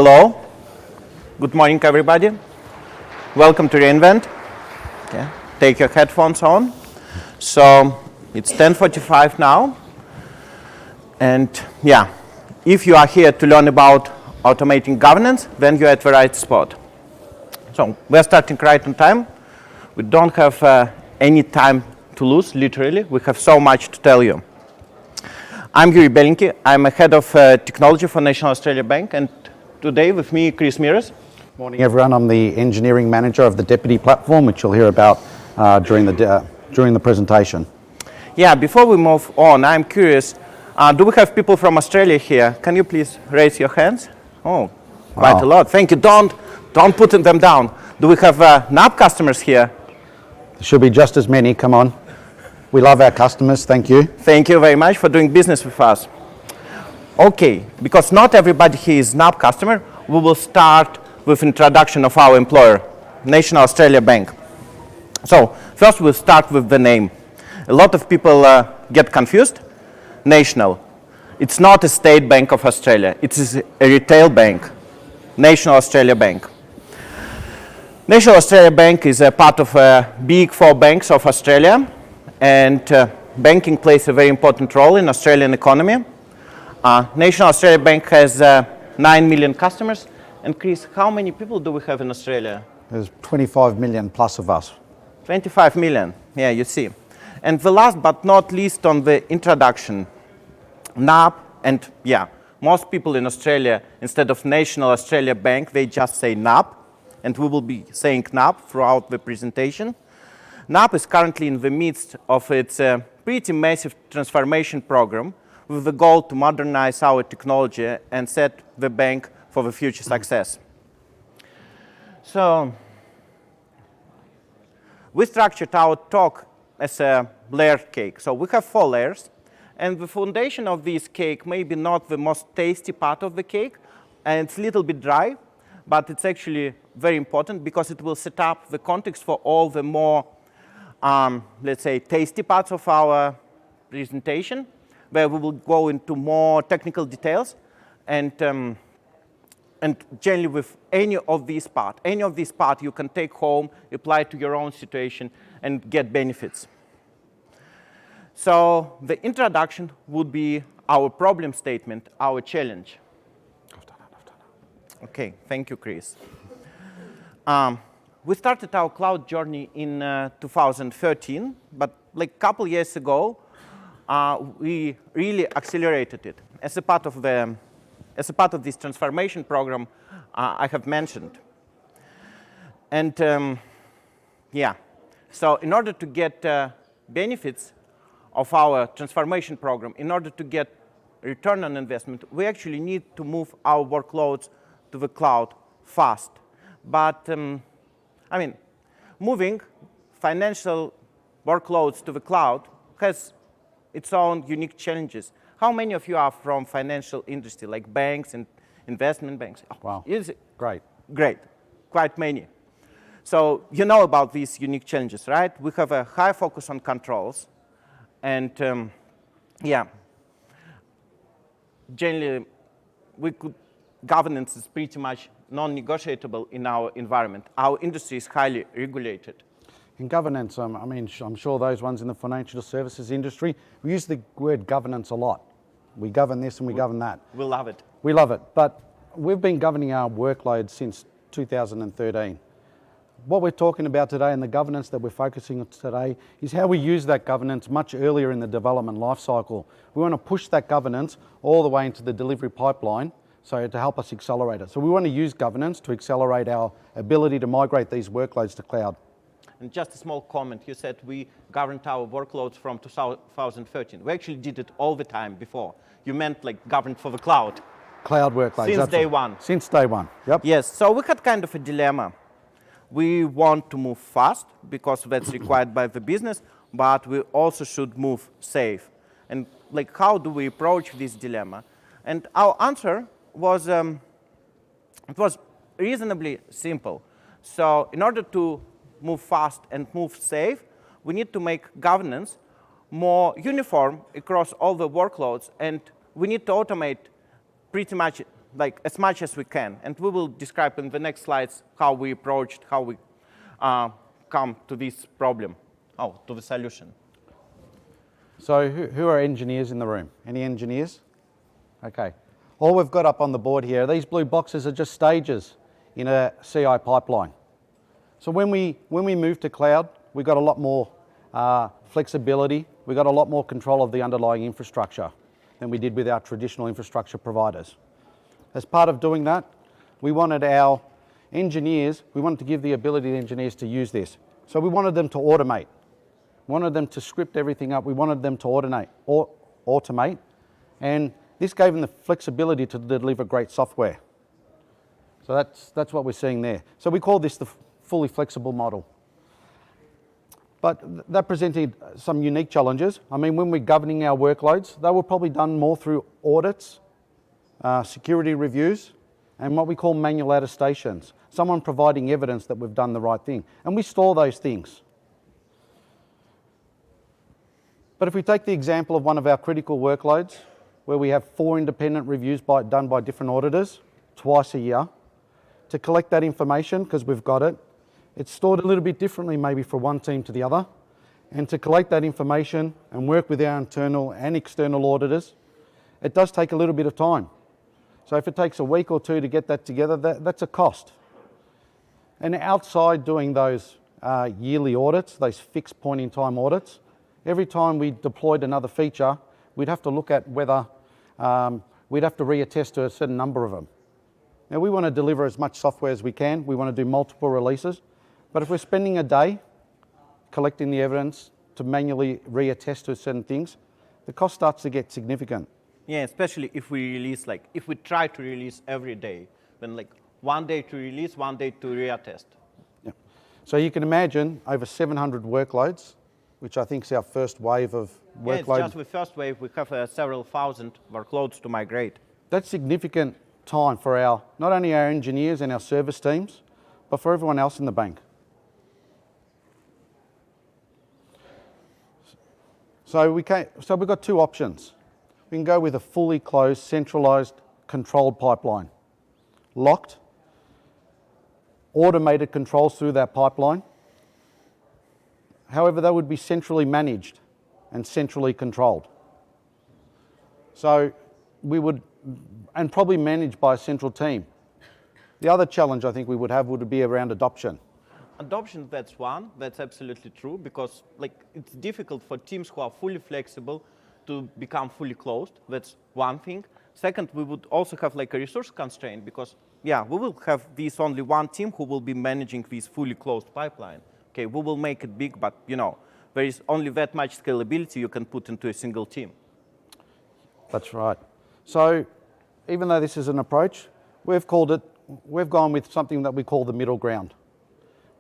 Hello. Good morning, everybody. Welcome to reInvent. Yeah. Take your headphones on. So it's 10:45 now. And yeah, if you are here to learn about automating governance, then you're at the right spot. So we're starting right on time. We don't have any time to lose, literally. We have so much to tell you. I'm Yuri Belinki. I'm a head of technology for National Australia Bank, and today with me, Chris Mears. Morning, everyone. I'm the engineering manager of the Deputy platform, which you'll hear about during the presentation. Yeah, before we move on, I'm curious, do we have people from Australia here? Can you please raise your hands? Oh, quite a lot. Thank you. Don't put them down. Do we have NAB customers here? There should be just as many. Come on. We love our customers. Thank you. Thank you very much for doing business with us. Okay, because not everybody here is NAB customer, we will start with introduction of our employer, National Australia Bank. So first we'll start with the name. A lot of people get confused. National. It's not a state bank of Australia. It is a retail bank. National Australia Bank. National Australia Bank is a part of big four banks of Australia, and banking plays a very important role in Australian economy. National Australia Bank has 9 million customers. And Chris, how many people do we have in Australia? There's 25 million plus of us. 25 million, yeah, you see. And the last but not least on the introduction, NAB, and yeah, most people in Australia, instead of National Australia Bank, they just say NAB, and we will be saying NAB throughout the presentation. NAB is currently in the midst of its pretty massive transformation program with the goal to modernize our technology and set the bank for the future success. So we structured our talk as a layered cake. So we have 4 layers, and the foundation of this cake may be not the most tasty part of the cake, and it's a little bit dry, but it's actually very important because it will set up the context for all the more, let's say, tasty parts of our presentation, where we will go into more technical details, and generally with any of these part you can take home, apply to your own situation, and get benefits. So the introduction would be our problem statement, our challenge. I've done it. Okay, thank you, Chris. We started our cloud journey in 2013, but like a couple years ago, we really accelerated it as a part of this transformation program I have mentioned. And yeah, so in order to get benefits of our transformation program, in order to get return on investment, we actually need to move our workloads to the cloud fast. But I mean, moving financial workloads to the cloud has its own unique challenges. How many of you are from financial industry, like banks and investment banks? Oh, wow. Is it? Great. Great. Quite many. So you know about these unique challenges, right? We have a high focus on controls. And yeah, generally, governance is pretty much non-negotiable in our environment. Our industry is highly regulated. In governance, I mean, I'm sure those ones in the financial services industry, we use the word governance a lot. We govern this and we govern that. We love it. We love it, but we've been governing our workload since 2013. What we're talking about today and the governance that we're focusing on today is how we use that governance much earlier in the development life cycle. We want to push that governance all the way into the delivery pipeline, so to help us accelerate it. So we want to use governance to accelerate our ability to migrate these workloads to cloud. And just a small comment, you said we governed our workloads from 2013. We actually did it all the time before. You meant like governed for the cloud. Cloud workloads. Since day one. Since day one, yep. Yes, so we had kind of a dilemma. We want to move fast because that's required by the business, but we also should move safe. And like, how do we approach this dilemma? And our answer was, it was reasonably simple. So in order to move fast and move safe, we need to make governance more uniform across all the workloads, and we need to automate pretty much like as much as we can. And we will describe in the next slides how we approached, how we come to this problem, to the solution. So who are engineers in the room? Any engineers? Okay. All we've got up on the board here, these blue boxes are just stages in a CI pipeline. So when we moved to cloud, we got a lot more flexibility. We got a lot more control of the underlying infrastructure than we did with our traditional infrastructure providers. As part of doing that, we wanted our engineers, we wanted to give the ability to engineers to use this. So we wanted them to automate. We wanted them to script everything up. We wanted them to automate. And this gave them the flexibility to deliver great software. So that's what we're seeing there. So we call this the fully flexible model. But that presented some unique challenges. I mean, when we're governing our workloads, they were probably done more through audits, security reviews, and what we call manual attestations. Someone providing evidence that we've done the right thing. And we store those things. But if we take the example of one of our critical workloads, where we have 4 independent reviews done by different auditors twice a year, to collect that information, because we've got it, it's stored a little bit differently maybe from one team to the other, and to collect that information and work with our internal and external auditors, it does take a little bit of time. So if it takes a week or 2 to get that together, that's a cost. And outside doing those yearly audits, those fixed point in time audits, every time we deployed another feature, we'd have to look at whether we'd have to reattest to a certain number of them. Now we want to deliver as much software as we can. We want to do multiple releases. But if we're spending a day collecting the evidence to manually reattest to certain things, the cost starts to get significant. Yeah, especially if we release, if we try to release every day, then one day to release, one day to reattest. Yeah. So you can imagine over 700 workloads, which I think is our first wave of workload. Yeah, it's just the first wave. We have several thousand workloads to migrate. That's significant time for not only our engineers and our service teams, but for everyone else in the bank. So we've got 2 options. We can go with a fully closed, centralized, controlled pipeline. Locked, automated controls through that pipeline. However, they would be centrally managed and centrally controlled. So we would, and probably managed by a central team. The other challenge I think we would have would be around adoption. Adoption, that's one. That's absolutely true, because it's difficult for teams who are fully flexible to become fully closed. That's one thing. Second, we would also have a resource constraint, because we will have this only one team who will be managing this fully closed pipeline. Okay, we will make it big, but there is only that much scalability you can put into a single team. That's right. So even though this is an approach, we've gone with something that we call the middle ground,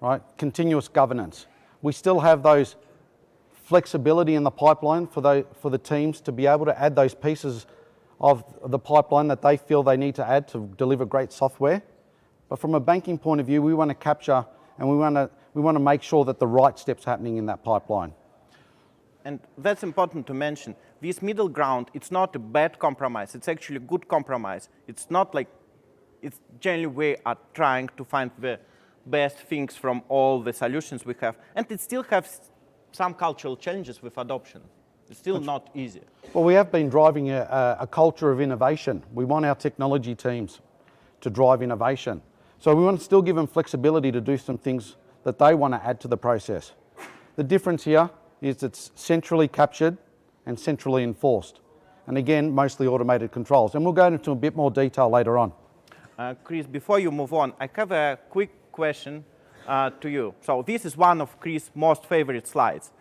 right? Continuous governance. We still have those flexibility in the pipeline for the teams to be able to add those pieces of the pipeline that they feel they need to add to deliver great software. But from a banking point of view, we want to capture and we want to make sure that the right steps happening in that pipeline. And that's important to mention. This middle ground, it's not a bad compromise. It's actually a good compromise. It's not it's generally we are trying to find the best things from all the solutions we have. And it still has some cultural challenges with adoption. It's still not easy. Well, we have been driving a culture of innovation. We want our technology teams to drive innovation. So we want to still give them flexibility to do some things that they want to add to the process. The difference here is it's centrally captured and centrally enforced. And again, mostly automated controls. And we'll go into a bit more detail later on. Chris, before you move on, I have a quick question to you. So this is one of Chris' most favorite slides.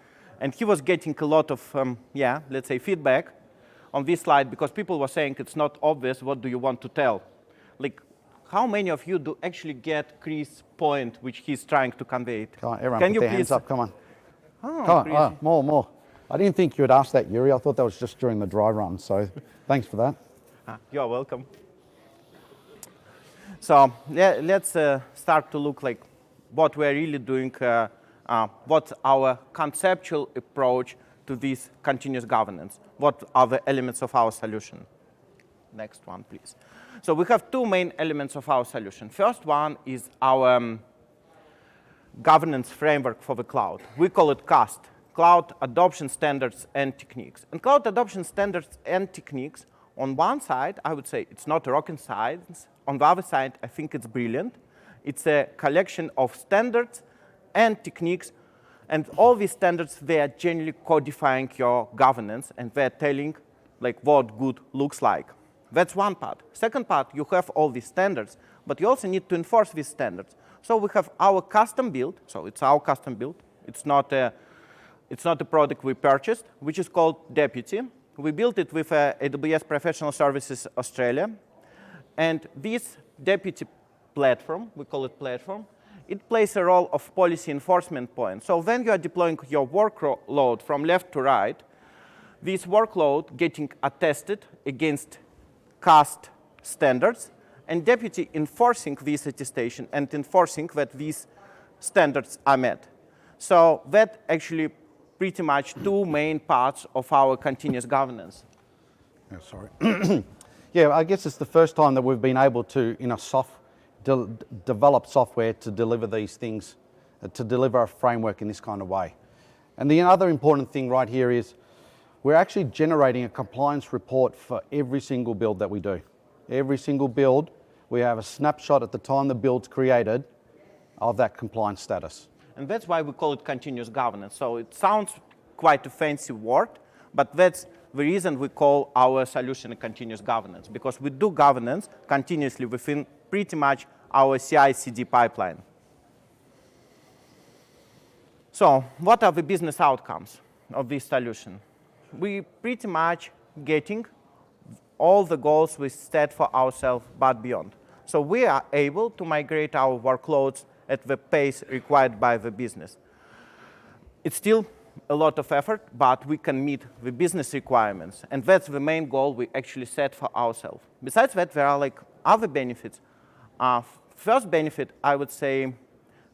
And he was getting a lot of, let's say, feedback on this slide because people were saying it's not obvious, what do you want to tell? How many of you do actually get Chris' point, which he's trying to convey? Come on, everyone, put their hands up, come on. Oh, come on, more. I didn't think you would ask that, Yuri. I thought that was just during the dry run, so thanks for that. You're welcome. So let's start to look what we're really doing, what's our conceptual approach to this continuous governance. What are the elements of our solution? Next one, please. So we have two main elements of our solution. First one is our governance framework for the cloud. We call it CAST, Cloud Adoption Standards and Techniques. And cloud adoption standards and techniques, on one side, I would say it's not rocket science. On the other side, I think it's brilliant. It's a collection of standards and techniques, and all these standards, they are generally codifying your governance, and they're telling like what good looks like. That's one part. Second part, you have all these standards, but you also need to enforce these standards. So we have our custom build, so it's our custom build. It's not a product we purchased, which is called Deputy. We built it with AWS Professional Services Australia. And this Deputy platform, we call it platform, it plays a role of policy enforcement point. So when you are deploying your workload from left to right, this workload getting attested against CAST standards, and Deputy enforcing this attestation and enforcing that these standards are met. So that actually pretty much two main parts of our continuous governance. Yeah, sorry. Yeah, I guess it's the first time that we've been able to, develop software to deliver these things, to deliver a framework in this kind of way. And the other important thing right here is we're actually generating a compliance report for every single build that we do. Every single build, we have a snapshot at the time the build's created of that compliance status. And that's why we call it continuous governance. So it sounds quite a fancy word, but that's the reason we call our solution a continuous governance, because we do governance continuously within pretty much our CI/CD pipeline. So what are the business outcomes of this solution? We pretty much getting all the goals we set for ourselves, but beyond. So we are able to migrate our workloads at the pace required by the business. It's still a lot of effort, but we can meet the business requirements. And that's the main goal we actually set for ourselves. Besides that, there are like other benefits. First benefit, I would say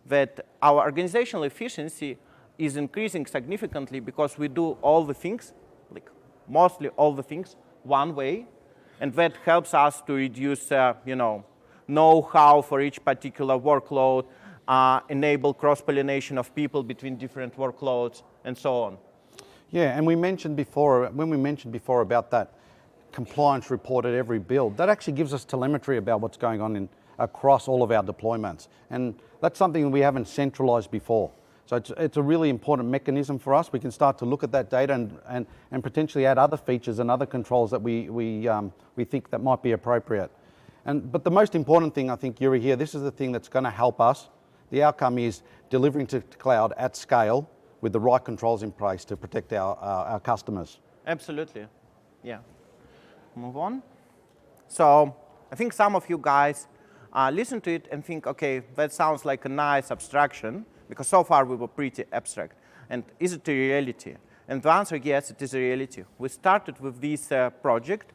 that our organizational efficiency is increasing significantly because we do all the things, like mostly all the things, one way. And that helps us to reduce, know-how for each particular workload, enable cross-pollination of people between different workloads, and so on. Yeah, and when we mentioned before about that compliance report at every build, that actually gives us telemetry about what's going on across all of our deployments. And that's something we haven't centralized before. So it's a really important mechanism for us. We can start to look at that data and potentially add other features and other controls that we think that might be appropriate. But the most important thing, I think, Yuri, here, this is the thing that's going to help us. The outcome is delivering to cloud at scale with the right controls in place to protect our customers. Absolutely, yeah. Move on. So I think some of you guys listen to it and think, okay, that sounds like a nice abstraction, because so far we were pretty abstract. And is it a reality? And the answer, yes, it is a reality. We started with this project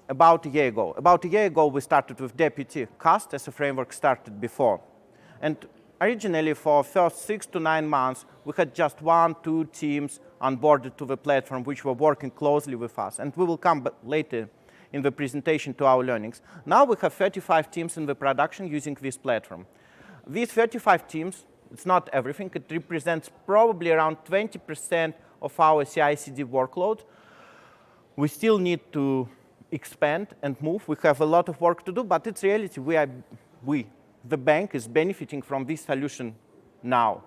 about a year ago. About a year ago, we started with Deputy. CAST as a framework started before. And originally, for first 6 to 9 months, we had just 1-2 teams onboarded to the platform, which were working closely with us. And we will come later in the presentation to our learnings. Now we have 35 teams in the production using this platform. These 35 teams, it's not everything. It represents probably around 20% of our CI/CD workload. We still need to expand and move. We have a lot of work to do, but it's reality. The bank is benefiting from this solution now.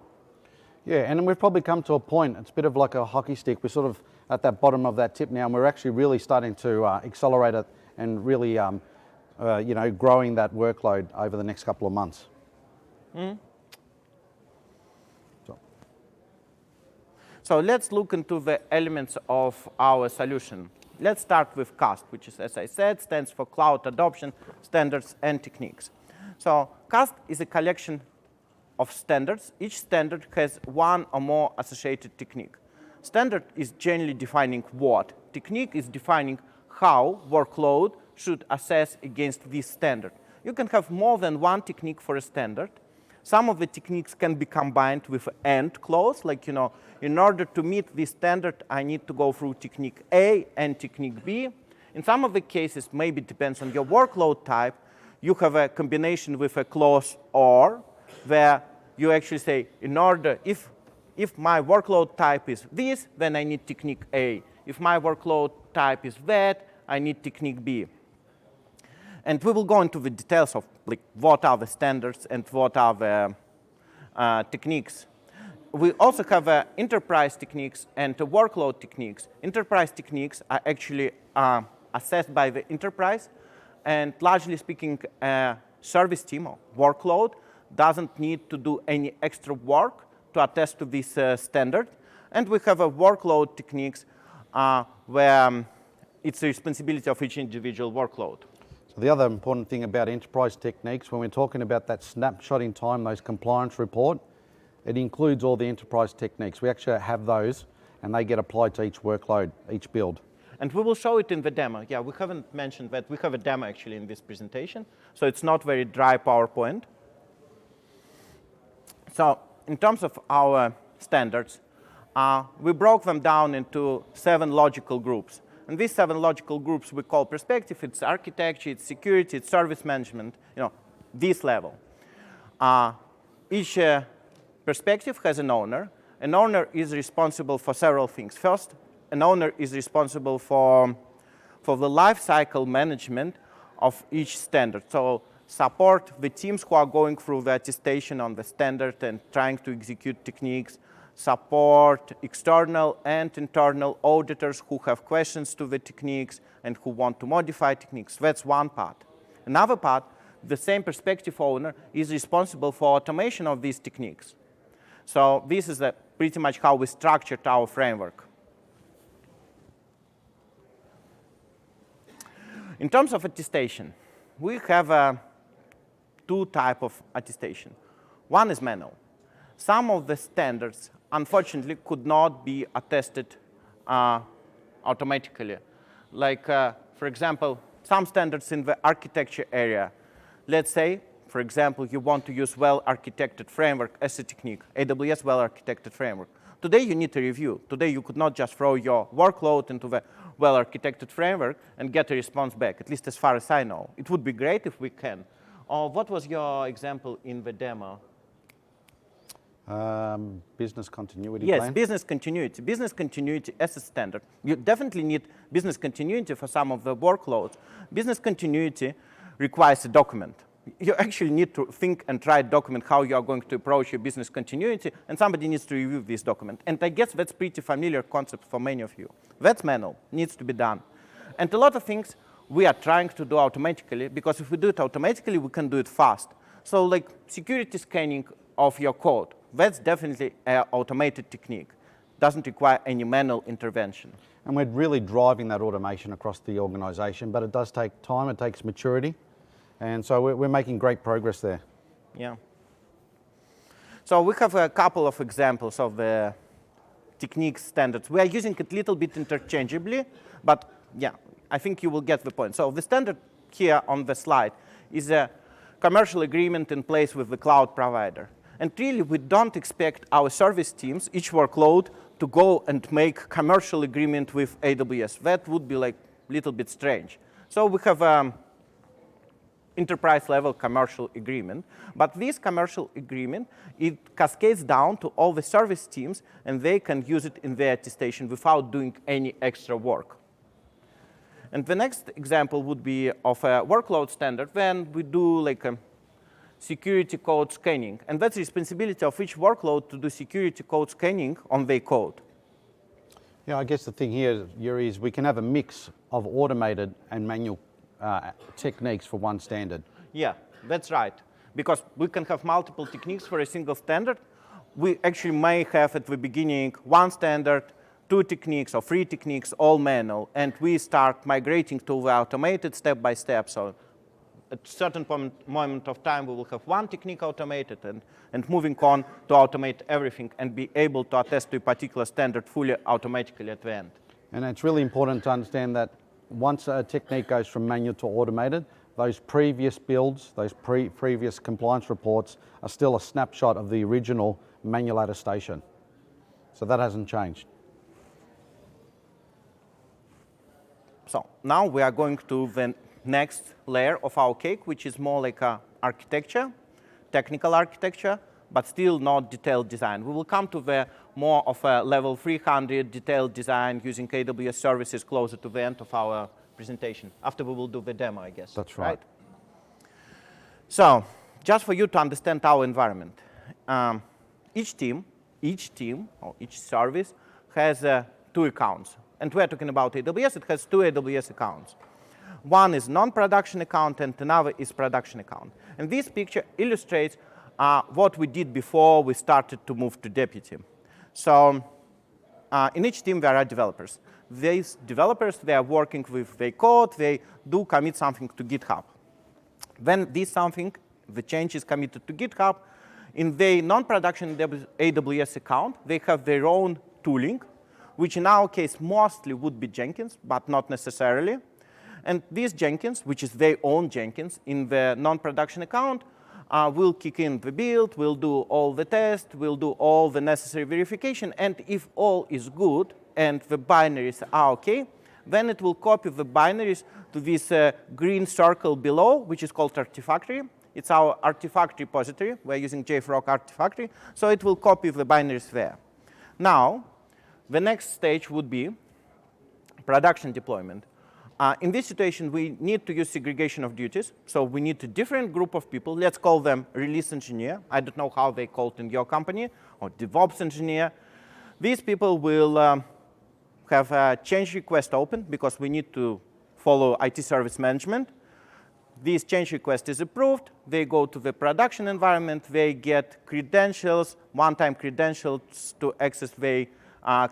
Yeah, and we've probably come to a point, it's a bit of like a hockey stick. We're sort of at that bottom of that tip now, and we're actually really starting to accelerate it and really growing that workload over the next couple of months. Mm. So let's look into the elements of our solution. Let's start with CAST, which is, as I said, stands for Cloud Adoption Standards and Techniques. So CAST is a collection of standards. Each standard has one or more associated technique. Standard is generally defining what. Technique is defining how workload should assess against this standard. You can have more than one technique for a standard. Some of the techniques can be combined with AND clause, like, in order to meet this standard, I need to go through technique A and technique B. In some of the cases, maybe it depends on your workload type, you have a combination with a clause or, where you actually say, in order, if my workload type is this, then I need technique A. If my workload type is that, I need technique B. And we will go into the details of like what are the standards and what are the techniques. We also have enterprise techniques and workload techniques. Enterprise techniques are actually assessed by the enterprise, and largely speaking, a service team or workload doesn't need to do any extra work to attest to this standard. And we have a workload techniques where it's the responsibility of each individual workload. So the other important thing about enterprise techniques, when we're talking about that snapshot in time, those compliance report, it includes all the enterprise techniques. We actually have those, and they get applied to each workload, each build. And we will show it in the demo. Yeah, we haven't mentioned that. We have a demo actually in this presentation, so it's not very dry PowerPoint. So in terms of our standards, we broke them down into 7 logical groups. And these 7 logical groups we call perspective. It's architecture, it's security, it's service management, this level. Each perspective has an owner. An owner is responsible for several things. First, an owner is responsible for the life cycle management of each standard. So support the teams who are going through the attestation on the standard and trying to execute techniques, support external and internal auditors who have questions to the techniques and who want to modify techniques. That's one part. Another part, the same perspective owner is responsible for automation of these techniques. So this is pretty much how we structured our framework. In terms of attestation, we have 2 types of attestation. One is manual. Some of the standards, unfortunately, could not be attested automatically. Like, for example, some standards in the architecture area. Let's say, for example, you want to use well-architected framework as a technique, AWS well-architected framework. Today, you need a review. Today, you could not just throw your workload into the well-architected framework and get a response back, at least as far as I know. It would be great if we can. What was your example in the demo? Business continuity plan? Yes, business continuity. Business continuity as a standard. You definitely need business continuity for some of the workloads. Business continuity requires a document. You actually need to think and try to document how you are going to approach your business continuity, and somebody needs to review this document. And I guess that's pretty familiar concept for many of you. That's manual, needs to be done. And a lot of things we are trying to do automatically, because if we do it automatically, we can do it fast. So like security scanning of your code, that's definitely an automated technique. Doesn't require any manual intervention. And we're really driving that automation across the organization, but it does take time, it takes maturity. And so we're making great progress there. Yeah. So we have a couple of examples of the technique standards. We are using it a little bit interchangeably, but yeah, I think you will get the point. So the standard here on the slide is a commercial agreement in place with the cloud provider. And really, we don't expect our service teams, each workload, to go and make commercial agreement with AWS. That would be like a little bit strange. So we have enterprise level commercial agreement. But this commercial agreement, it cascades down to all the service teams, and they can use it in their attestation without doing any extra work. And the next example would be of a workload standard when we do like a security code scanning. And that's the responsibility of each workload to do security code scanning on their code. Yeah, I guess the thing here, Yuri, is we can have a mix of automated and manual techniques for one standard. Yeah, that's right. Because we can have multiple techniques for a single standard. We actually may have at the beginning 1 standard, 2 techniques or 3 techniques, all manual, and we start migrating to the automated step by step. So at a certain moment of time, we will have 1 technique automated and moving on to automate everything and be able to attest to a particular standard fully automatically at the end. And it's really important to understand that once a technique goes from manual to automated, those previous builds, those previous compliance reports are still a snapshot of the original manual attestation. So that hasn't changed. So now we are going to the next layer of our cake, which is more like a architecture, technical architecture, but still not detailed design. We will come to the more of a level 300 detailed design using AWS services closer to the end of our presentation. After we will do the demo, I guess. That's right. So just for you to understand our environment, each team or each service has 2 accounts. And we're talking about AWS. It has 2 AWS accounts. One is non-production account and another is production account. And this picture illustrates what we did before we started to move to Deputy. So in each team there are developers. These developers, they are working with their code. They do commit something to GitHub. When the change is committed to GitHub, in the non-production AWS account, they have their own tooling, which in our case mostly would be Jenkins, but not necessarily. And this Jenkins, which is their own Jenkins, in the non-production account, will kick in the build, will do all the tests, will do all the necessary verification, and if all is good and the binaries are OK, then it will copy the binaries to this green circle below, which is called Artifactory. It's our artifact repository. We're using JFrog Artifactory, so it will copy the binaries there. Now, the next stage would be production deployment. In this situation, we need to use segregation of duties. So we need a different group of people. Let's call them release engineer. I don't know how they called in your company, or DevOps engineer. These people will have a change request open because we need to follow IT service management. This change request is approved. They go to the production environment. They get credentials, one-time credentials to access the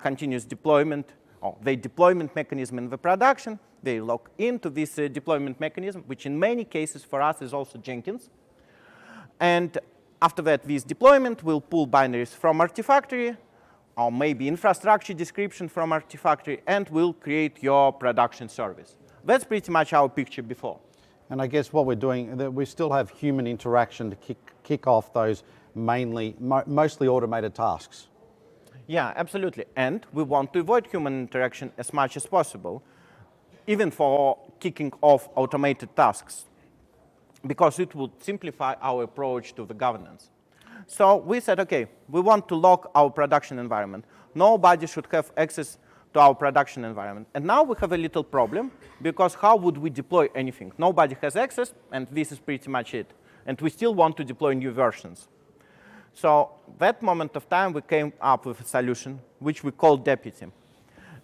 continuous deployment, or the deployment mechanism in the production. They log into this deployment mechanism, which in many cases for us is also Jenkins. And after that, this deployment will pull binaries from Artifactory, or maybe infrastructure description from Artifactory, and will create your production service. That's pretty much our picture before. And I guess what we're doing, we still have human interaction to kick off those mostly automated tasks. Yeah, absolutely. And we want to avoid human interaction as much as possible, even for kicking off automated tasks, because it would simplify our approach to the governance. So we said, OK, we want to lock our production environment. Nobody should have access to our production environment. And now we have a little problem, because how would we deploy anything? Nobody has access, and this is pretty much it. And we still want to deploy new versions. So that moment of time, we came up with a solution, which we call Deputy.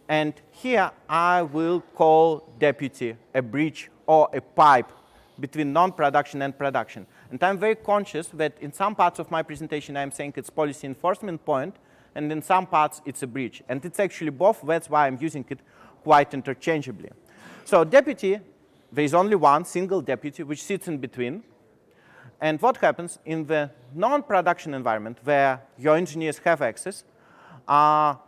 And here, I will call Deputy a bridge or a pipe between non-production and production. And I'm very conscious that in some parts of my presentation, I'm saying it's policy enforcement point, and in some parts, it's a bridge. And it's actually both. That's why I'm using it quite interchangeably. So Deputy, there is only one single Deputy, which sits in between. And what happens in the non-production environment, where your engineers have access,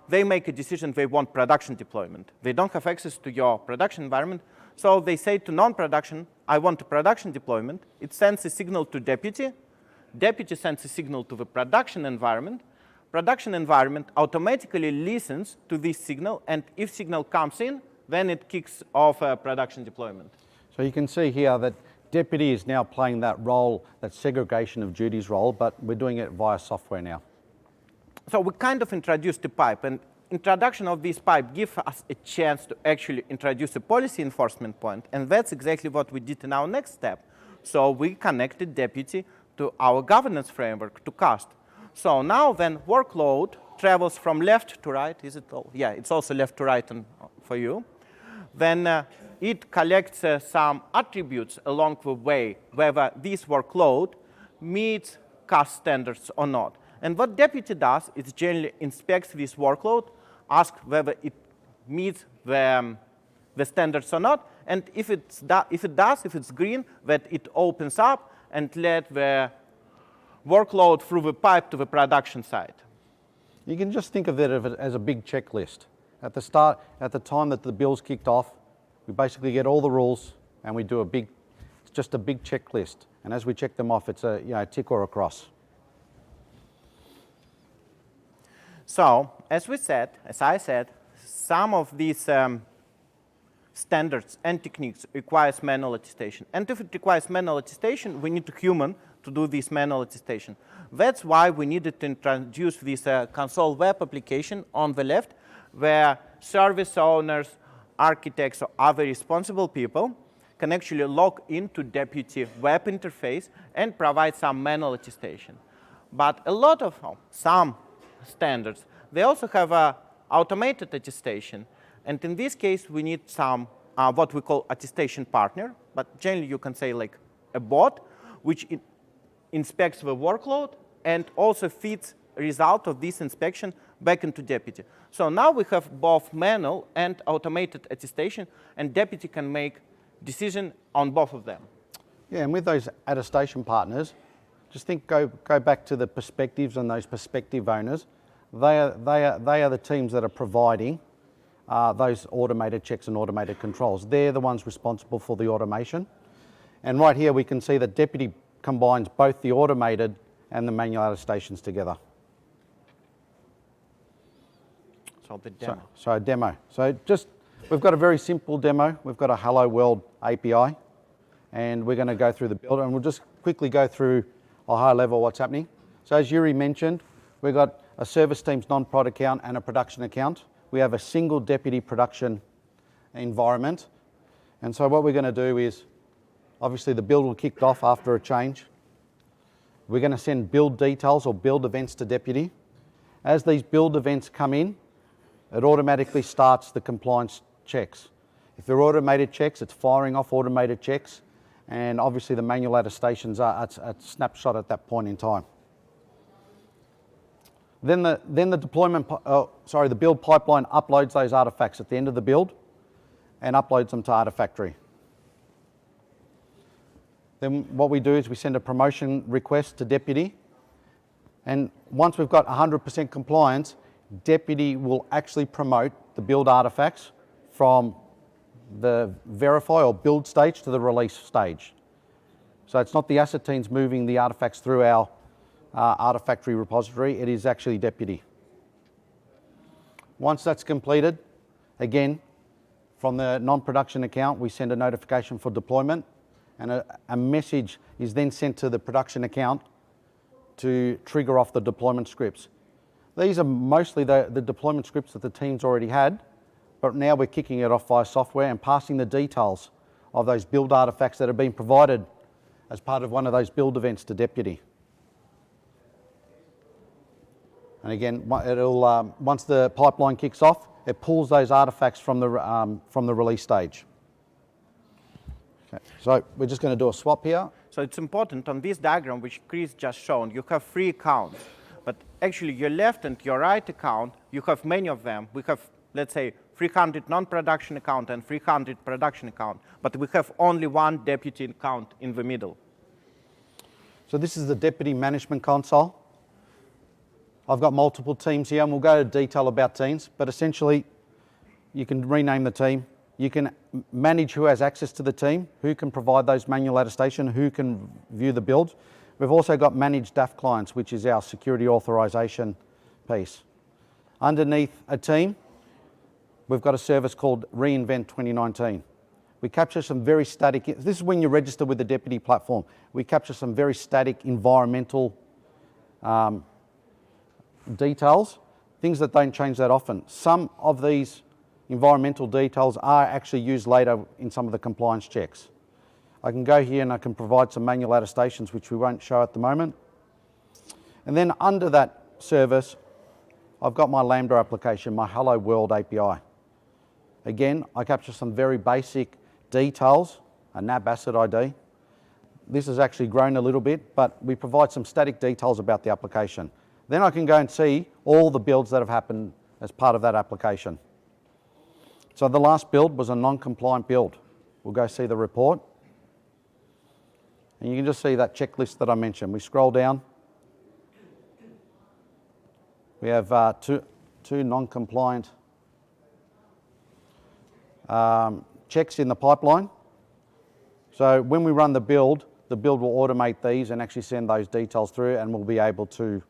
they make a decision they want production deployment. They don't have access to your production environment, so they say to non-production, I want a production deployment. It sends a signal to Deputy. Deputy sends a signal to the production environment. Production environment automatically listens to this signal, and if signal comes in, then it kicks off a production deployment. So you can see here that Deputy is now playing that role, that segregation of duties role, but we're doing it via software now. So we kind of introduced the pipe, and introduction of this pipe gives us a chance to actually introduce a policy enforcement point, and that's exactly what we did in our next step. So we connected Deputy to our governance framework, to CAST. So now when workload travels from left to right, is it all? Yeah, it's also left to right for you. Then it collects some attributes along the way, whether this workload meets CAST standards or not. And what Deputy does is generally inspects this workload, asks whether it meets the standards or not, and if it does, if it's green, that it opens up and let the workload through the pipe to the production side. You can just think of it as a big checklist. At the start, at the time that the build's kicked off, we basically get all the rules and we do it's just a big checklist. And as we check them off, it's a tick or a cross. So, as I said, some of these standards and techniques requires manual attestation. And if it requires manual attestation, we need a human to do this manual attestation. That's why we needed to introduce this console web application on the left, where service owners, architects, or other responsible people can actually log into Deputy web interface and provide some manual attestation. But a lot of some standards, they also have automated attestation. And in this case, we need some what we call attestation partner, but generally you can say like a bot, which inspects the workload and also feeds result of this inspection back into Deputy. So now we have both manual and automated attestation, and Deputy can make decision on both of them. Yeah, and with those attestation partners, just think, go back to the perspectives and those perspective owners. They are the teams that are providing those automated checks and automated controls. They're the ones responsible for the automation. And right here we can see that Deputy combines both the automated and the manual attestations together. So the demo. So a demo. So we've got a very simple demo. We've got a Hello World API, and we're going to go through the build, and we'll just quickly go through a high level what's happening. So as Yuri mentioned, we've got a service team's non-prod account and a production account. We have a single Deputy production environment. And so what we're going to do is, obviously the build will kick off after a change. We're going to send build details or build events to Deputy. As these build events come in, it automatically starts the compliance checks. If they're automated checks, it's firing off automated checks. And obviously the manual attestations are at a snapshot at that point in time. Then the build pipeline uploads those artifacts at the end of the build and uploads them to Artifactory. Then what we do is we send a promotion request to Deputy, and once we've got 100% compliance, Deputy will actually promote the build artifacts from the verify or build stage to the release stage. So it's not the asset teams moving the artifacts through our Artifactory repository, it is actually Deputy. Once that's completed, again, from the non-production account, we send a notification for deployment, and a message is then sent to the production account to trigger off the deployment scripts. These are mostly the deployment scripts that the team's already had, but now we're kicking it off via software and passing the details of those build artifacts that have been provided as part of one of those build events to Deputy. And again, once the pipeline kicks off, it pulls those artifacts from the release stage. Okay, so we're just going to do a swap here. So it's important on this diagram, which Chris just shown, you have 3 accounts. But actually, your left and your right account, you have many of them. We have, let's say, 300 non-production account and 300 production account. But we have only one Deputy account in the middle. So this is the Deputy Management Console. I've got multiple teams here, and we'll go into detail about teams, but essentially you can rename the team. You can manage who has access to the team, who can provide those manual attestation, who can view the builds. We've also got managed DAF clients, which is our security authorization piece. Underneath a team, we've got a service called Reinvent 2019. We capture some very static, this is when you register with the Deputy platform. We capture some very static environmental details, things that don't change that often. Some of these environmental details are actually used later in some of the compliance checks. I can go here and I can provide some manual attestations, which we won't show at the moment. And then under that service, I've got my Lambda application, my Hello World API. Again, I capture some very basic details, a NAB asset ID. This has actually grown a little bit, but we provide some static details about the application. Then I can go and see all the builds that have happened as part of that application. So the last build was a non-compliant build. We'll go see the report. And you can just see that checklist that I mentioned. We scroll down. We have two non-compliant checks in the pipeline. So when we run the build will automate these and actually send those details through, and we'll be able to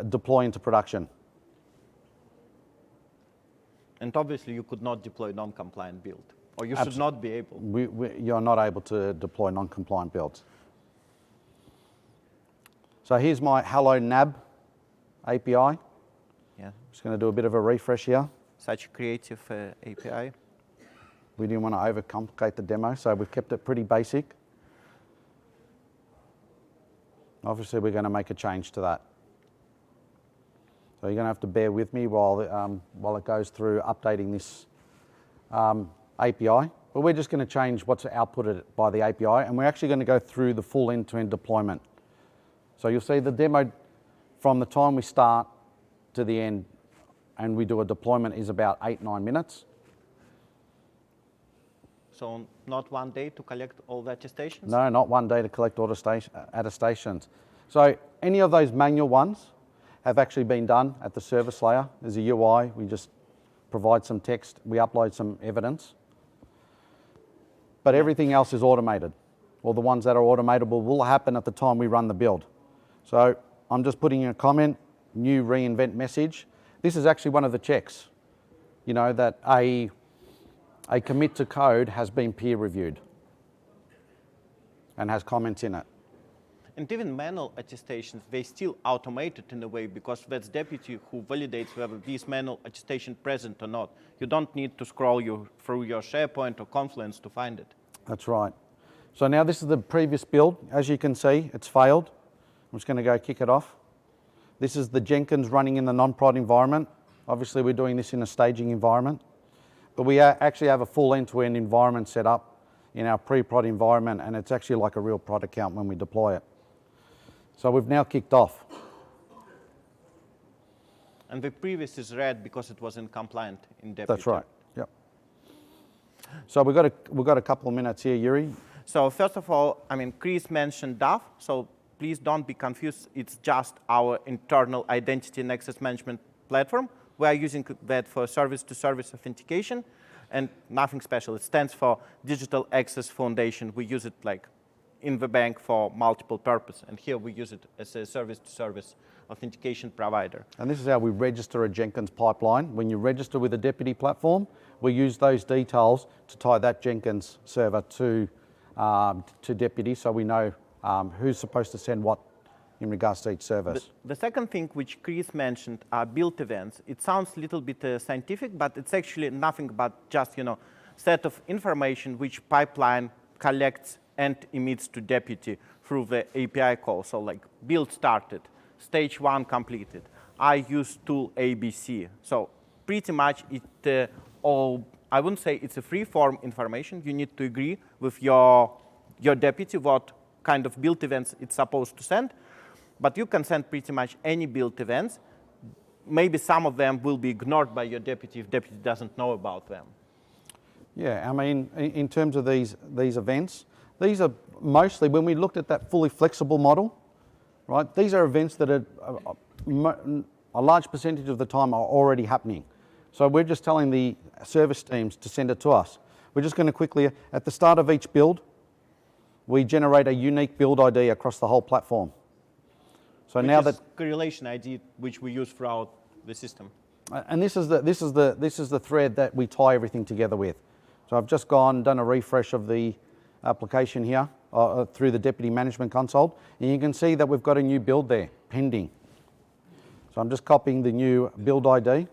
deploy into production. And obviously, you could not deploy non-compliant build, or you should not be able. You're not able to deploy non-compliant builds. So here's my Hello NAB API. Yeah. Just going to do a bit of a refresh here. Such a creative API. We didn't want to overcomplicate the demo, so we've kept it pretty basic. Obviously, we're going to make a change to that. So you're going to have to bear with me while it goes through updating this API. But we're just going to change what's outputted by the API, and we're actually going to go through the full end-to-end deployment. So you'll see the demo from the time we start to the end and we do a deployment is about 8-9 minutes. So not 1 day to collect all the attestations? No, not 1 day to collect all the attestations. So any of those manual ones have actually been done at the service layer. There's a UI, we just provide some text, we upload some evidence. But everything else is automated. All the ones that are automatable will happen at the time we run the build. So I'm just putting in a comment, new reinvent message. This is actually one of the checks, you know, that a commit to code has been peer reviewed and has comments in it. And even manual attestations, they still automated in a way because that's deputy who validates whether this manual attestation present or not. You don't need to scroll through your SharePoint or Confluence to find it. That's right. So now this is the previous build. As you can see, it's failed. I'm just going to go kick it off. This is the Jenkins running in the non-prod environment. Obviously, we're doing this in a staging environment. But we actually have a full end-to-end environment set up in our pre-prod environment, and it's actually like a real prod account when we deploy it. So we've now kicked off. And the previous is red because it wasn't compliant in deputy. That's right. Yep. So we've got a couple of minutes here, Yuri. So first of all, I mean, Chris mentioned DAF, so please don't be confused. It's just our internal identity and access management platform. We are using that for service-to-service authentication, and nothing special. It stands for Digital Access Foundation. We use it like in the bank for multiple purposes, and here we use it as a service-to-service authentication provider. And this is how we register a Jenkins pipeline. When you register with a deputy platform, we use those details to tie that Jenkins server to deputy, so we know who's supposed to send what in regards to each service. The second thing which Chris mentioned are build events. It sounds a little bit scientific, but it's actually nothing but just, you know, set of information which pipeline collects and emits to deputy through the API call. So like build started, stage 1 completed, I use tool ABC. So pretty much it all, I wouldn't say it's a free form information. You need to agree with your deputy what kind of build events it's supposed to send. But you can send pretty much any build events. Maybe some of them will be ignored by your deputy if deputy doesn't know about them. Yeah, I mean, in terms of these events, these are mostly, when we looked at that fully flexible model, right, these are events that are a large percentage of the time are already happening. So we're just telling the service teams to send it to us. We're just going to quickly, at the start of each build, we generate a unique build ID across the whole platform. So which now is that correlation ID, which we use throughout the system. And this is the thread that we tie everything together with. So I've just done a refresh of the application here through the deputy management console, and you can see that we've got a new build there pending. So I'm just copying the new build ID,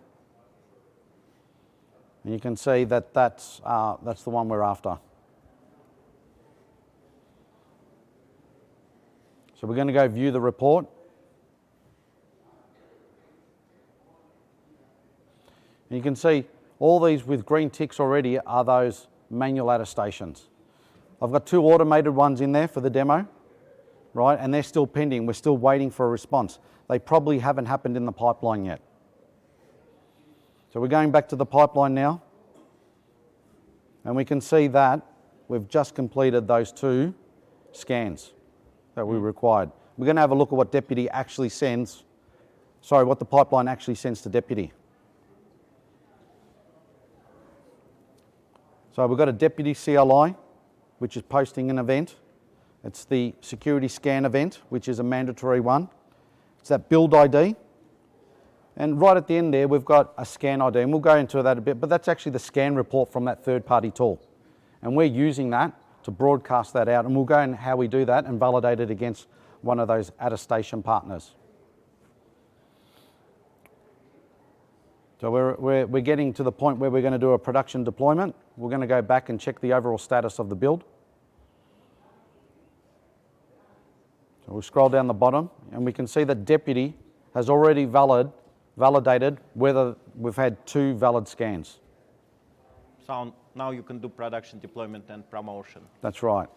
and you can see that that's the one we're after. So we're going to go view the report. And you can see all these with green ticks already are those manual attestations. I've got 2 automated ones in there for the demo, right? And they're still pending. We're still waiting for a response. They probably haven't happened in the pipeline yet. So we're going back to the pipeline now. And we can see that we've just completed those 2 scans that we required. We're going to have a look at what deputy actually sends, what the pipeline actually sends to deputy. So we've got a deputy CLI, which is posting an event. It's the security scan event, which is a mandatory one. It's that build ID. And right at the end there, we've got a scan ID, and we'll go into that a bit, but that's actually the scan report from that third-party tool. And we're using that to broadcast that out, and we'll go in how we do that and validate it against one of those attestation partners. So we're getting to the point where we're going to do a production deployment. We're going to go back and check the overall status of the build. So we'll scroll down the bottom, and we can see that Deputy has already validated whether we've had 2 valid scans. So now you can do production deployment and promotion. That's right.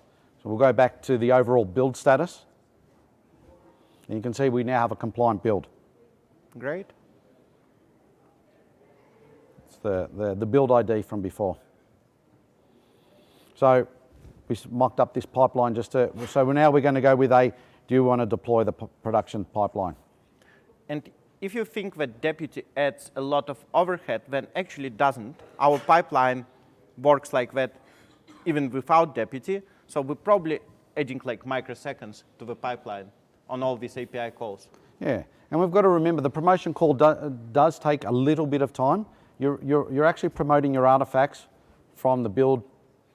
So we'll go back to the overall build status. And you can see we now have a compliant build. Great. It's the build ID from before. So we mocked up this pipeline so now we're going to go with do you want to deploy the production pipeline? And if you think that Deputy adds a lot of overhead, then actually it doesn't. Our pipeline works like that even without Deputy. So we're probably adding like microseconds to the pipeline on all these API calls. Yeah, and we've got to remember the promotion call does take a little bit of time. You're actually promoting your artifacts from the build.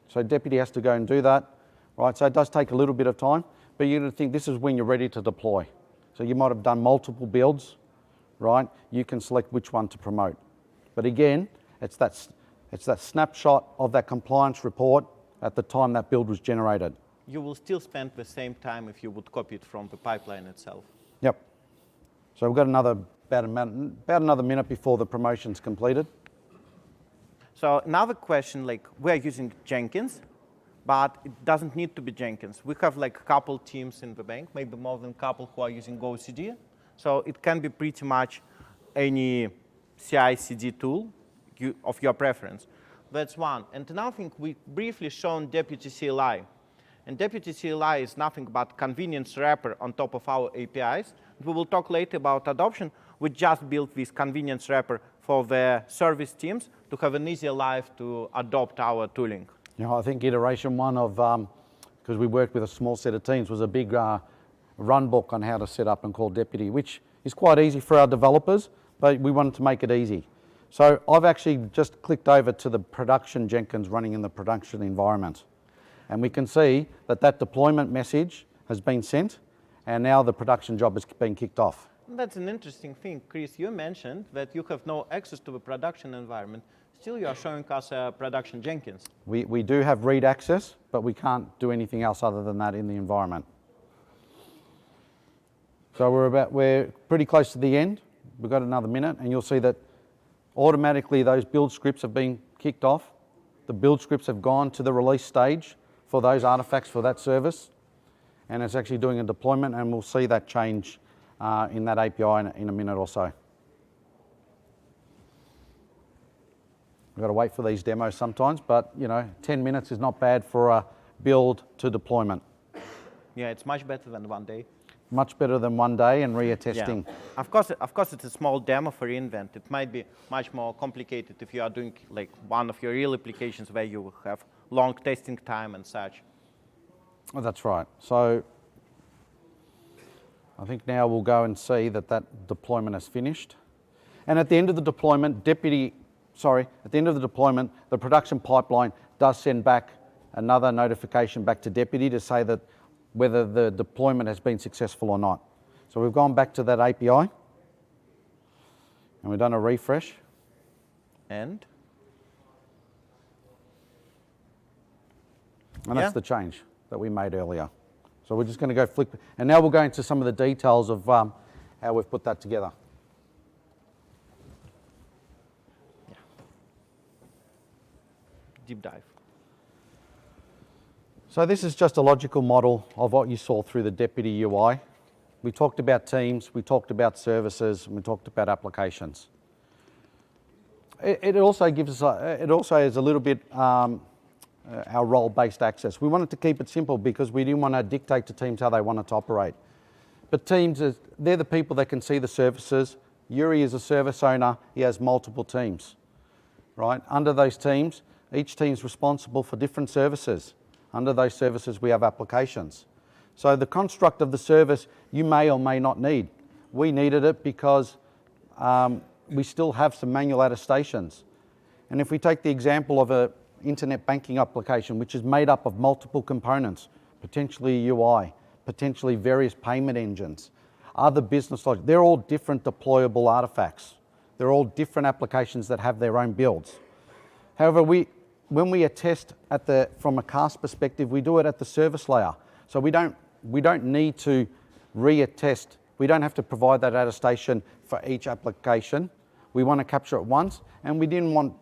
So Deputy has to go and do that, right? So it does take a little bit of time, but you're going to think this is when you're ready to deploy. So you might have done multiple builds, right? You can select which one to promote. But again, it's that snapshot of that compliance report at the time that build was generated. You will still spend the same time if you would copy it from the pipeline itself. Yep. So we've got about another minute before the promotion's completed. So another question, like we're using Jenkins, but it doesn't need to be Jenkins. We have like a couple teams in the bank, maybe more than a couple who are using GoCD. So it can be pretty much any CI/CD tool of your preference. That's one. And another thing, we briefly shown Deputy CLI. And Deputy CLI is nothing but convenience wrapper on top of our APIs. We will talk later about adoption. We just built this convenience wrapper for the service teams to have an easier life to adopt our tooling. You know, I think iteration 1 of, because we worked with a small set of teams, was a big run book on how to set up and call Deputy, which is quite easy for our developers, but we wanted to make it easy. So I've actually just clicked over to the production Jenkins running in the production environment. And we can see that deployment message has been sent, and now the production job has been kicked off. That's an interesting thing. Chris, you mentioned that you have no access to the production environment. Still, you are showing us a production Jenkins. We do have read access, but we can't do anything else other than that in the environment. So we're pretty close to the end. We've got another minute, and you'll see that automatically those build scripts have been kicked off. The build scripts have gone to the release stage for those artifacts for that service, and it's actually doing a deployment, and we'll see that change in that API in a minute or so. We've got to wait for these demos sometimes, but 10 minutes is not bad for a build to deployment. Yeah, it's much better than 1 day. Much better than 1 day and re-attesting. Yeah. Of course, it's a small demo for reInvent. It might be much more complicated if you are doing like one of your real applications where you have long testing time and such. Oh, that's right. So I think now we'll go and see that deployment is finished. And at the end of the deployment, at the end of the deployment, the production pipeline does send back another notification back to Deputy to say that whether the deployment has been successful or not. So we've gone back to that API, and we've done a refresh. And that's the change that we made earlier. So we're just going to go flick, and now we'll go into some of the details of how we've put that together. Yeah. Deep dive. So this is just a logical model of what you saw through the Deputy UI. We talked about teams, we talked about services, and we talked about applications. It also gives us, it also is a little bit our role-based access. We wanted to keep it simple because we didn't want to dictate to teams how they wanted to operate. But teams, they're the people that can see the services. Yuri is a service owner, he has multiple teams, right? Under those teams, each team's responsible for different services. Under those services, we have applications. So the construct of the service you may or may not need. We needed it because we still have some manual attestations. And if we take the example of an internet banking application, which is made up of multiple components, potentially UI, potentially various payment engines, other business logic, they're all different deployable artifacts. They're all different applications that have their own builds. However, when we attest from a CAST perspective, we do it at the service layer. So we don't need to re-attest. We don't have to provide that attestation for each application. We want to capture it once, and we didn't want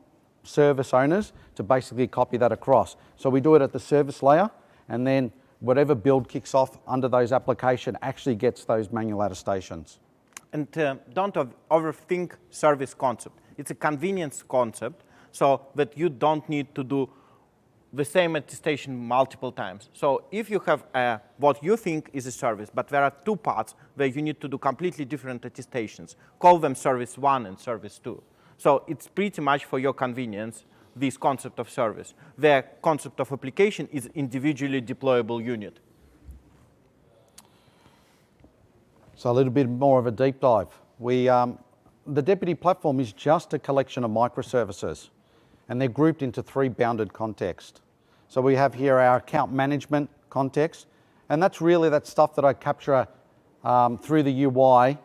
service owners to basically copy that across. So we do it at the service layer, and then whatever build kicks off under those applications actually gets those manual attestations. And don't overthink service concept. It's a convenience concept, so that you don't need to do the same attestation multiple times. So if you have what you think is a service, but there are two parts where you need to do completely different attestations, call them service 1 and service 2. So it's pretty much for your convenience, this concept of service. The concept of application is individually deployable unit. So a little bit more of a deep dive. The Deputy platform is just a collection of microservices, and they're grouped into 3 bounded contexts. So we have here our account management context, and that's really that stuff that I capture through the UI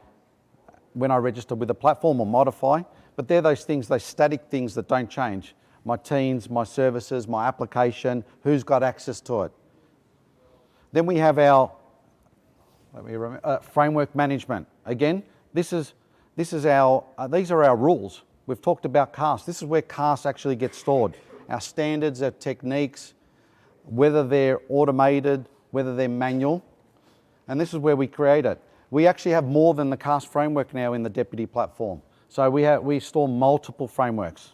when I register with the platform or modify. But they're those things, those static things that don't change. My teams, my services, my application, who's got access to it. Then we have our framework management. Again, these are our rules. We've talked about CAST. This is where CAST actually gets stored. Our standards, our techniques, whether they're automated, whether they're manual, and this is where we create it. We actually have more than the CAST framework now in the Deputy platform. So we store multiple frameworks.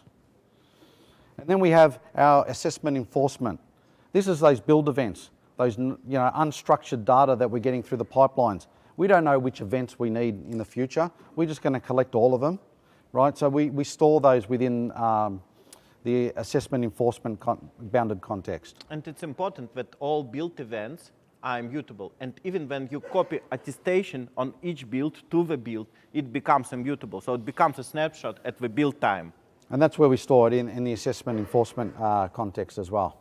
And then we have our assessment enforcement. This is those build events, those unstructured data that we're getting through the pipelines. We don't know which events we need in the future. We're just going to collect all of them, right? So we store those within the assessment enforcement bounded context. And it's important that all build events are immutable. And even when you copy attestation on each build to the build, it becomes immutable. So it becomes a snapshot at the build time. And that's where we store it in the assessment enforcement context as well.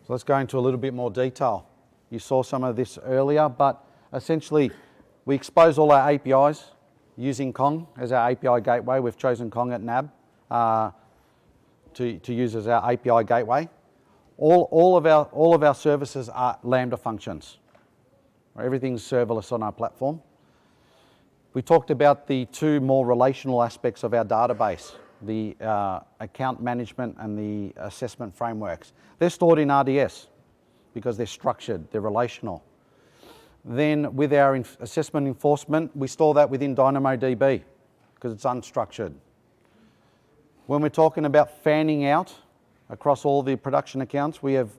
So let's go into a little bit more detail. You saw some of this earlier, but essentially we expose all our APIs using Kong as our API gateway. We've chosen Kong at NAB to use as our API gateway. All of our services are Lambda functions. Everything's serverless on our platform. We talked about the 2 more relational aspects of our database, the account management and the assessment frameworks. They're stored in RDS because they're structured, they're relational. Then with our assessment enforcement, we store that within DynamoDB because it's unstructured. When we're talking about fanning out across all the production accounts, we have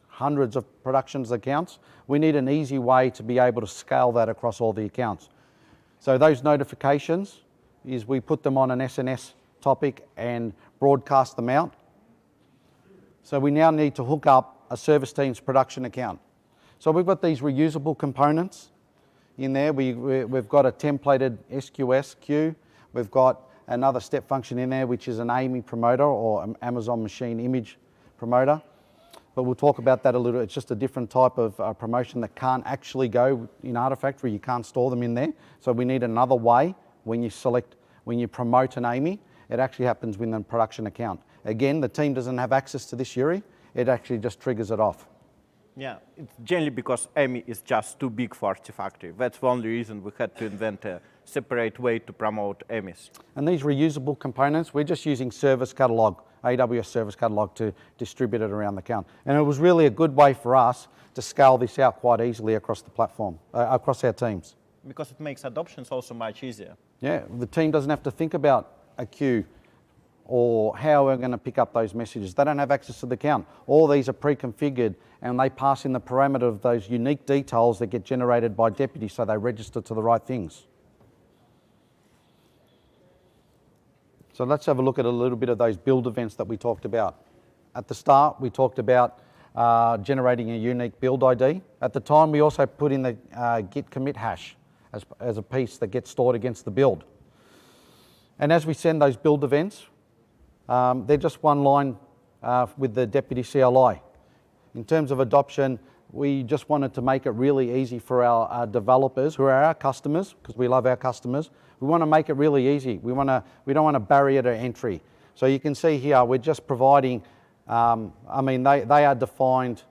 hundreds of production accounts. We need an easy way to be able to scale that across all the accounts. So those notifications is we put them on an SNS topic and broadcast them out. So we now need to hook up a service team's production account. So we've got these reusable components in there. We've got a templated SQS queue. We've got another step function in there, which is an AMI promoter or an Amazon Machine Image promoter. But we'll talk about that a little. It's just a different type of promotion that can't actually go in Artifactory. You can't store them in there. So we need another way when you promote an AMI, it actually happens within the production account. Again, the team doesn't have access to this URI. It actually just triggers it off. Yeah, it's generally because AMI is just too big for Artifactory. That's the only reason we had to invent a separate way to promote AMIs. And these reusable components, we're just using Service Catalog, AWS Service Catalog to distribute it around the account. And it was really a good way for us to scale this out quite easily across the platform, across our teams. Because it makes adoption also much easier. Yeah, the team doesn't have to think about a queue or how we're going to pick up those messages. They don't have access to the account. All these are pre-configured and they pass in the parameter of those unique details that get generated by Deputy so they register to the right things. So let's have a look at a little bit of those build events that we talked about. At the start, we talked about generating a unique build ID. At the time, we also put in the git commit hash as a piece that gets stored against the build. And as we send those build events, they're just one line with the deputy CLI. In terms of adoption, we just wanted to make it really easy for our developers, who are our customers, because we love our customers. We want to make it really easy. We don't want a barrier to entry. So you can see here, we're just providing, they are defined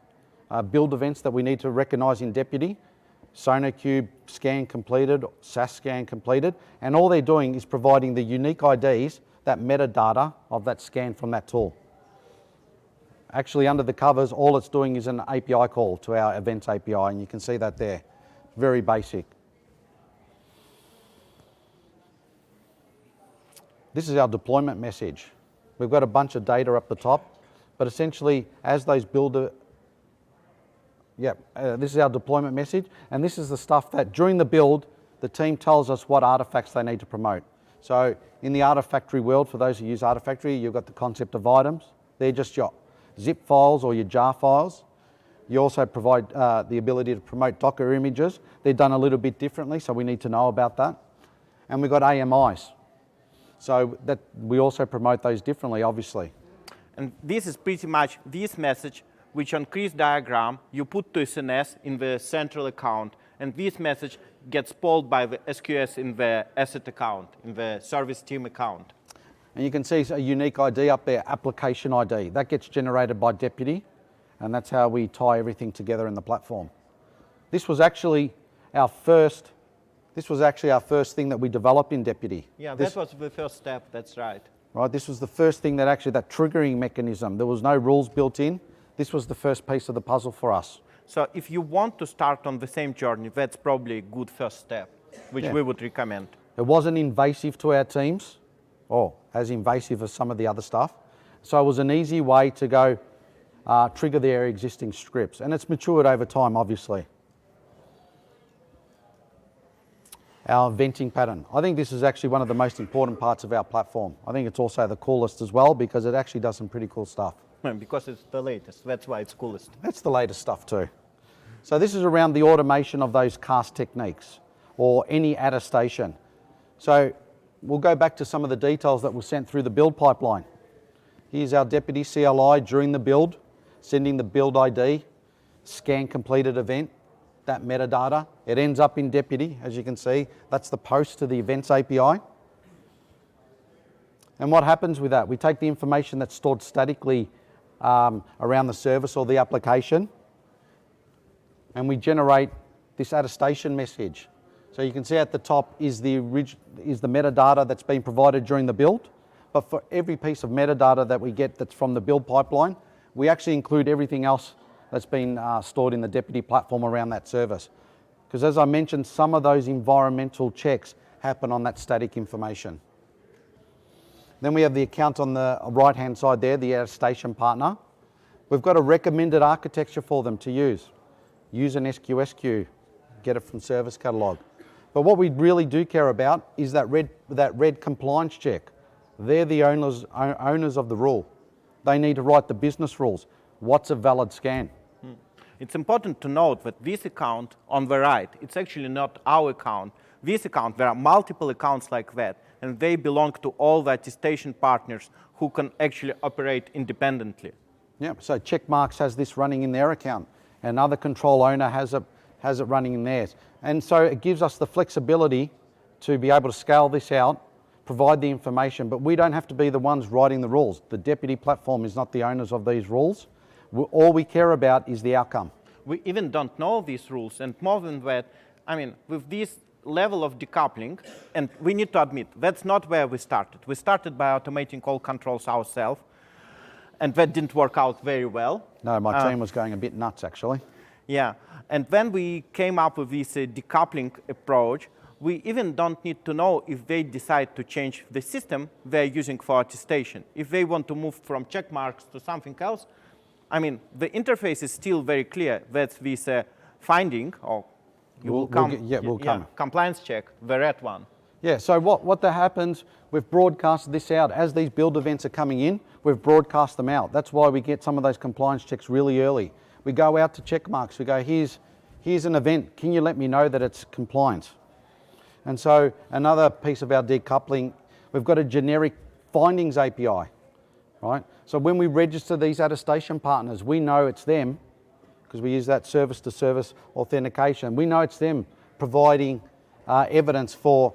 build events that we need to recognize in Deputy. SonarQube scan completed, SAS scan completed, and all they're doing is providing the unique IDs, that metadata of that scan from that tool. Actually, under the covers, all it's doing is an API call to our Events API, and you can see that there. Very basic. This is our deployment message. We've got a bunch of data up the top, but essentially, as those this is our deployment message, and this is the stuff that during the build, the team tells us what artifacts they need to promote. So in the Artifactory world, for those who use Artifactory, you've got the concept of items. They're just your zip files or your jar files. You also provide the ability to promote Docker images. They're done a little bit differently, so we need to know about that. And we've got AMIs. So that we also promote those differently, obviously. And this is pretty much this message, which on Chris diagram, you put to SNS in the central account, and this message gets pulled by the SQS in the asset account, in the service team account. And you can see a unique ID up there, application ID. That gets generated by Deputy, and that's how we tie everything together in the platform. This was actually our first thing that we developed in Deputy. Yeah, that was the first step, that's right. Right, this was the first thing that triggering mechanism. There was no rules built in. This was the first piece of the puzzle for us. So if you want to start on the same journey, that's probably a good first step, which we would recommend. It wasn't invasive to our teams, or as invasive as some of the other stuff. So it was an easy way to go trigger their existing scripts. And it's matured over time, obviously. Our venting pattern. I think this is actually one of the most important parts of our platform. I think it's also the coolest as well, because it actually does some pretty cool stuff. Because it's the latest, that's why it's coolest. That's the latest stuff too. So this is around the automation of those cast techniques, or any attestation. So we'll go back to some of the details that were sent through the build pipeline. Here's our Deputy CLI during the build, sending the build ID, scan completed event, that metadata. It ends up in Deputy, as you can see. That's the post to the Events API. And what happens with that? We take the information that's stored statically around the service or the application, and we generate this attestation message. So you can see at the top is the metadata that's been provided during the build, but for every piece of metadata that we get that's from the build pipeline, we actually include everything else that's been stored in the Deputy platform around that service. Because as I mentioned, some of those environmental checks happen on that static information. Then we have the account on the right-hand side there, the attestation partner. We've got a recommended architecture for them to use. Use an SQS queue, get it from service catalog. But what we really do care about is that red compliance check. They're the owners of the rule. They need to write the business rules. What's a valid scan? It's important to note that this account on the right, it's actually not our account. This account, there are multiple accounts like that, and they belong to all the attestation partners who can actually operate independently. Yeah, so Checkmarks has this running in their account. Another control owner has it running in theirs. And so it gives us the flexibility to be able to scale this out, provide the information, but we don't have to be the ones writing the rules. The Deputy platform is not the owners of these rules. All we care about is the outcome. We even don't know these rules, and more than that, I mean, with this level of decoupling, and we need to admit, that's not where we started. We started by automating all controls ourselves, and that didn't work out very well. No, my team was going a bit nuts, actually. Yeah, and when we came up with this decoupling approach, we even don't need to know if they decide to change the system they're using for attestation. If they want to move from check marks to something else, I mean, the interface is still very clear. That's this finding, or compliance check, the red one. Yeah, so what that happens, we've broadcasted this out. As these build events are coming in, we've broadcast them out. That's why we get some of those compliance checks really early. We go out to Checkmarks. We go, here's an event. Can you let me know that it's compliant? And so another piece of our decoupling, We've got a generic findings API, right? So when we register these attestation partners, we know it's them, because we use that service-to-service authentication. We know it's them providing evidence for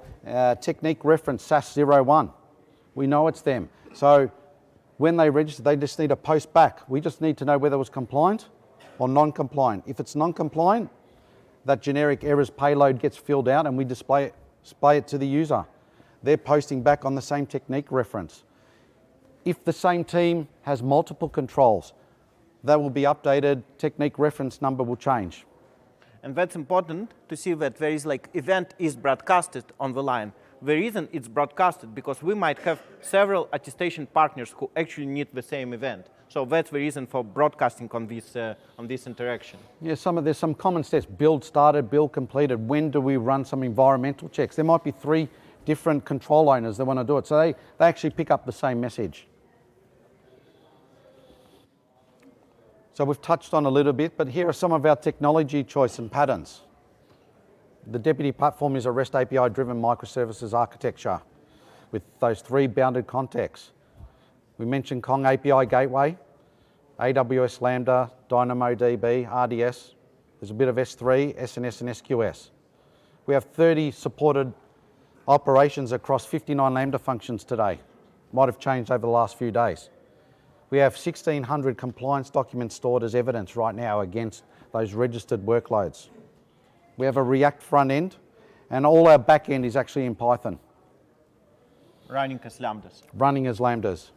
technique reference SAS01. We know it's them. So when they register, they just need to post back. We just need to know whether it was compliant or non-compliant. If it's non-compliant, that generic errors payload gets filled out and we display it to the user. They're posting back on the same technique reference. If the same team has multiple controls, that will be updated, technique reference number will change. And that's important to see that there is like event is broadcasted on the line. The reason it's broadcasted because we might have several attestation partners who actually need the same event. So that's the reason for broadcasting on this interaction. Yeah, there's some common steps. Build started, build completed. When do we run some environmental checks? There might be 3 different control owners that want to do it. So they actually pick up the same message. So we've touched on a little bit, but here are some of our technology choice and patterns. The Deputy platform is a REST API-driven microservices architecture with those 3 bounded contexts. We mentioned Kong API Gateway, AWS Lambda, DynamoDB, RDS. There's a bit of S3, SNS, and SQS. We have 30 supported operations across 59 Lambda functions today. Might have changed over the last few days. We have 1,600 compliance documents stored as evidence right now against those registered workloads. We have a React front end, and all our back end is actually in Python. Running as Lambdas. Running as Lambdas.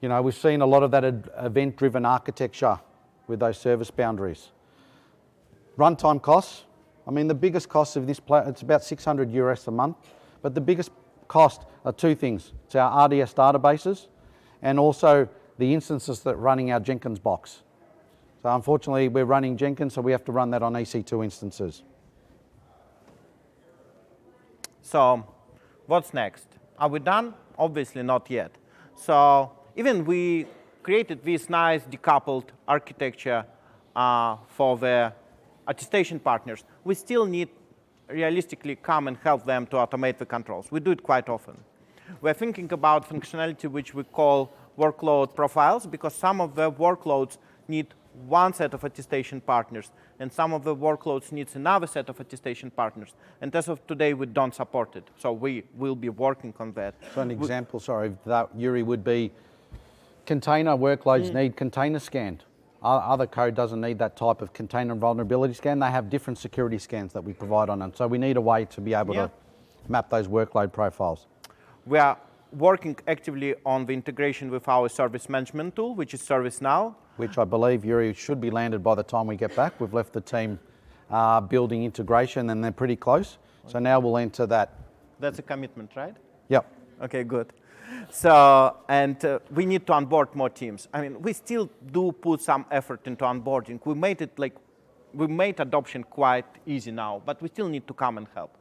You know, we've seen a lot of that event-driven architecture with those service boundaries. Runtime costs. I mean, the biggest cost of this, it's about 600 euros a month, but the biggest cost are 2 things. It's our RDS databases, and also the instances that are running our Jenkins box. So unfortunately, we're running Jenkins, so we have to run that on EC2 instances. So what's next? Are we done? Obviously not yet. So even we created this nice decoupled architecture for the attestation partners, we still need realistically come and help them to automate the controls. We do it quite often. We're thinking about functionality which we call workload profiles, because some of the workloads need one set of attestation partners, and some of the workloads needs another set of attestation partners. And as of today, we don't support it. So we will be working on that. So an example, sorry, that, Yuri, would be container workloads need container scanned. Other code doesn't need that type of container vulnerability scan. They have different security scans that we provide on them. So we need a way to be able to map those workload profiles. We are working actively on the integration with our service management tool, which is ServiceNow. Which I believe, Yuri, should be landed by the time we get back. We've left the team building integration and they're pretty close. So now we'll enter that. That's a commitment, right? Yep. Okay, good. So, and we need to onboard more teams. I mean, we still do put some effort into onboarding. We made adoption quite easy now, but we still need to come and help.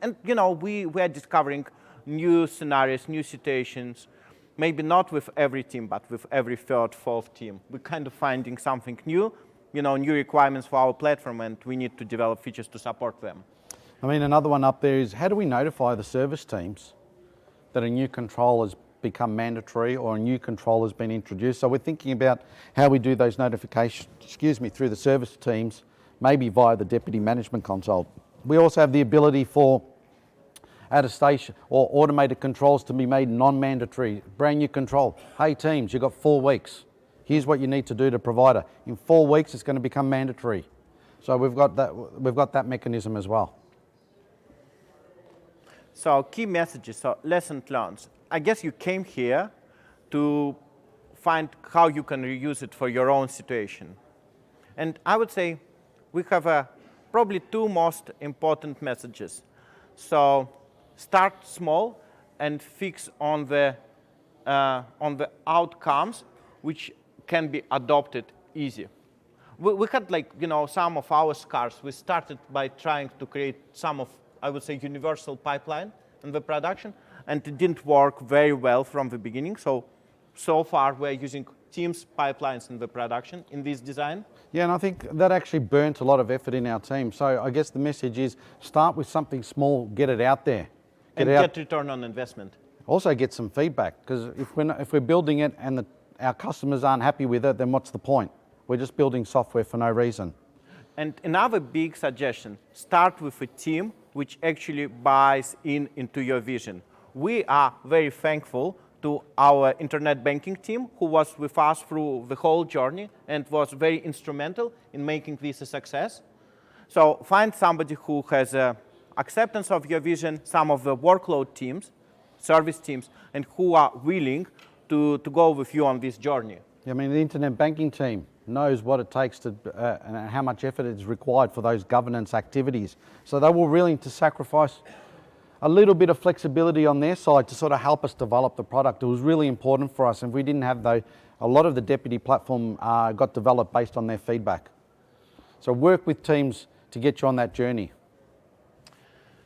And you know, we are discovering new scenarios, new situations, maybe not with every team, but with every 3rd, 4th team. We're kind of finding something new, you know, new requirements for our platform, and we need to develop features to support them. I mean, another one up there is how do we notify the service teams that a new control has become mandatory or a new control has been introduced? So we're thinking about how we do those notifications, through the service teams, maybe via the Deputy Management Console. We also have the ability for attestation or automated controls to be made non-mandatory. Brand new control. Hey teams, you've got 4 weeks. Here's what you need to do to provide it. In 4 weeks, it's going to become mandatory. So we've got that mechanism as well. So key messages, so lessons learned. I guess you came here to find how you can reuse it for your own situation. And I would say we have probably 2 most important messages. So start small and fix on the outcomes which can be adopted easy. We had some of our scars. We started by trying to create some of, I would say, universal pipeline in the production, and it didn't work very well from the beginning. So far we're using Teams pipelines in the production in this design. Yeah, and I think that actually burnt a lot of effort in our team. So I guess the message is start with something small, get it out there. And out. get return on investment. Also get some feedback, because if we're building it and our customers aren't happy with it, then what's the point? We're just building software for no reason. And another big suggestion, start with a team which actually buys into your vision. We are very thankful to our internet banking team who was with us through the whole journey and was very instrumental in making this a success. So find somebody who has acceptance of your vision, some of the workload teams, service teams, and who are willing to go with you on this journey. I mean, the internet banking team knows what it takes to and how much effort is required for those governance activities. So they were willing to sacrifice a little bit of flexibility on their side to sort of help us develop the product. It was really important for us, and if we didn't have a lot of the Deputy platform got developed based on their feedback. So work with teams to get you on that journey.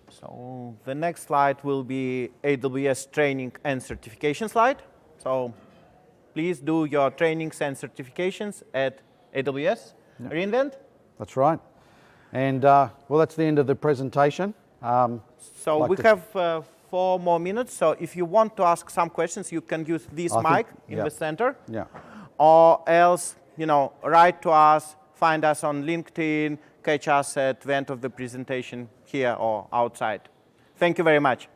So the next slide will be AWS training and certification slide. So please do your trainings and certifications at AWS. Yep. reInvent. That's right. And well, that's the end of the presentation. So we have 4 more minutes. So if you want to ask some questions, you can use this mic in the center. Yeah. Or else, write to us, find us on LinkedIn, catch us at the end of the presentation here or outside. Thank you very much.